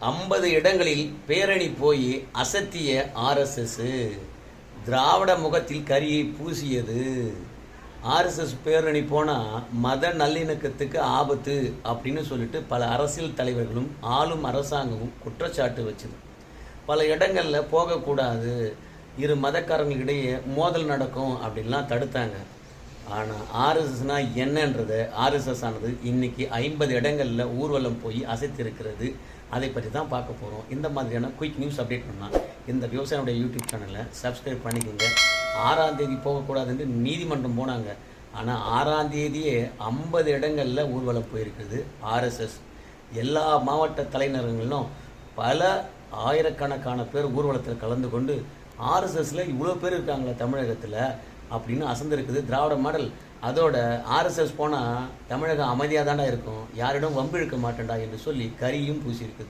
50 இடங்களில் பேரணி போய் அசத்திய ஆர்எஸ்எஸ். திராவிட முகத்தில் கரியை பூசியது. ஆர்எஸ்எஸ் பேரணி போனால் மத நல்லிணக்கத்துக்கு ஆபத்து அப்படின்னு சொல்லிட்டு பல அரசியல் தலைவர்களும் ஆளும் அரசாங்கமும் குற்றச்சாட்டு வச்சுது. பல இடங்களில் போகக்கூடாது, இரு மதக்காரங்களிடையே மோதல் நடக்கும் அப்படின்லாம் தடுத்தாங்க. ஆனால் ஆர்எஸ்எஸ்னா என்னன்றது ஆர்எஸ்எஸ் ஆனது இன்னைக்கு 50 இடங்களில் ஊர்வலம் போய் அசைத்திருக்கிறது. அதை பற்றி தான் பார்க்க போகிறோம். இந்த மாதிரியான குயிக் நியூஸ் அப்டேட் பண்ணால் இந்த விவசாயினுடைய யூடியூப் சேனலை சப்ஸ்கிரைப் பண்ணிக்கோங்க. 6ஆம் தேதி போகக்கூடாதுன்னு நீதிமன்றம் போனாங்க. ஆனால் 6ஆம் தேதியே 50 இடங்களில் ஊர்வலம் போயிருக்குது ஆர்எஸ்எஸ். எல்லா மாவட்ட தலைநகரங்களிலும் பல ஆயிரக்கணக்கான பேர் ஊர்வலத்தில் கலந்து கொண்டு ஆர்எஸ்எஸ்ல இவ்வளோ பேர் இருக்காங்களா தமிழகத்தில் அப்படின்னு அசந்திருக்குது திராவிட மாடல். அதோட ஆர்எஸ்எஸ் போனால் தமிழகம் அமைதியாக தாண்டா இருக்கும், யாரிடம் வம்பு இழுக்க மாட்டேன்டா என்று சொல்லி கரியும் பூசியிருக்குது.